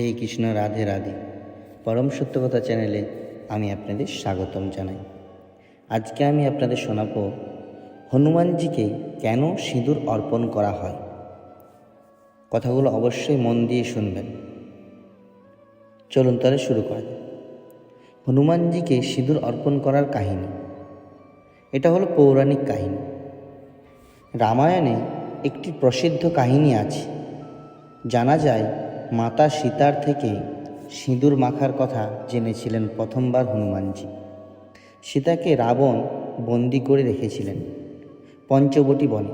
হরে কৃষ্ণ, রাধে রাধে। পরম সত্যকথা চ্যানেলে আমি আপনাদের স্বাগতম জানাই। আজকে আমি আপনাদের শোনাব হনুমানজিকে কেন সিঁদুর অর্পণ করা হয়। কথাগুলো অবশ্যই মন দিয়ে শুনবেন। চলুন তাহলে শুরু করা যাক। হনুমানজিকে সিঁদুর অর্পণ করার কাহিনী, এটা হলো পৌরাণিক কাহিনী। রামায়ণে একটি প্রসিদ্ধ কাহিনী আছে। জানা যায় মাতা সীতার থেকে সিঁদুর মাখার কথা জেনেছিলেন প্রথমবার হনুমানজি। সীতাকে রাবণ বন্দি করে রেখেছিলেন পঞ্চবটী বনে।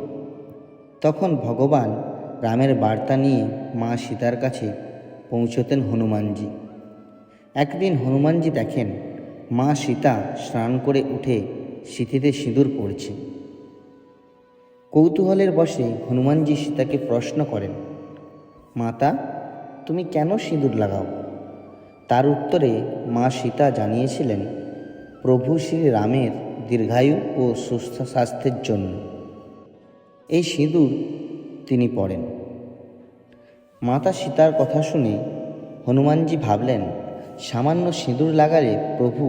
তখন ভগবান রামের বার্তা নিয়ে মা সীতার কাছে পৌঁছতেন হনুমানজি। একদিন হনুমানজি দেখেন মা সীতা স্নান করে উঠে সিঁথিতে সিঁদুর পড়ছে। কৌতূহলের বশে হনুমানজি সীতাকে প্রশ্ন করেন, মাতা, তুমি কেন সিঁদুর লাগাও? তার উত্তরে মা সীতা জানিয়েছিলেন, প্রভু শ্রী রামের দীর্ঘায়ু ও সুস্থ স্বাস্থ্যের জন্য এই সিঁদুর তিনি পড়েন। মাতা সীতার কথা শুনে হনুমানজি ভাবলেন, সামান্য সিঁদুর লাগালে প্রভু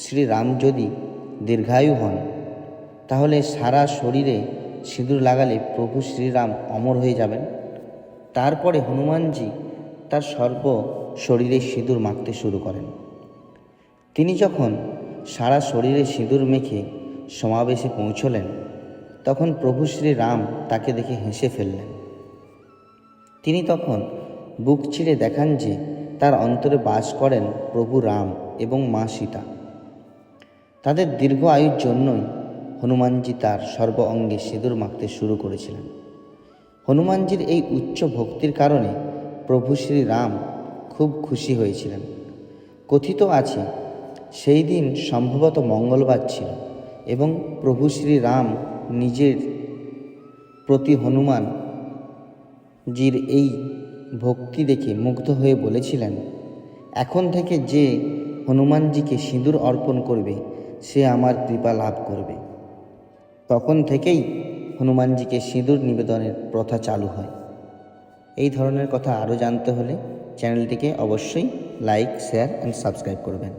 শ্রীরাম যদি দীর্ঘায়ু হন, তাহলে সারা শরীরে সিঁদুর লাগালে প্রভু শ্রীরাম অমর হয়ে যাবেন। তারপরে হনুমানজি তার সর্ব শরীরে সিঁদুর মাখতে শুরু করেন। তিনি যখন সারা শরীরে সিঁদুর মেখে সমাবেশে পৌঁছলেন, তখন প্রভু শ্রীরাম তাকে দেখে হেসে ফেললেন। তিনি তখন বুক চিরে দেখান যে তার অন্তরে বাস করেন প্রভু রাম এবং মা সীতা। তাদের দীর্ঘ আয়ুর জন্যই হনুমানজি তার সর্ব অঙ্গে সিঁদুর মাখতে শুরু করেছিলেন। হনুমানজির এই উচ্চ ভক্তির কারণে প্রভু শ্রীরাম খুব খুশি হয়েছিলেন। কথিত আছে সেই দিন সম্ভবত মঙ্গলবার ছিল এবং প্রভু শ্রীরাম নিজের প্রতি হনুমানজির এই ভক্তি দেখে মুগ্ধ হয়ে বলেছিলেন, এখন থেকে যে হনুমানজিকে সিঁদুর অর্পণ করবে সে আমার কৃপা লাভ করবে। তখন থেকেই হনুমানজিকে সিঁদুর নিবেদনের প্রথা চালু হয়। এই ধরনের কথা আরও জানতে হলে চ্যানেলটিকে অবশ্যই লাইক, শেয়ার অ্যান্ড সাবস্ক্রাইব করবেন।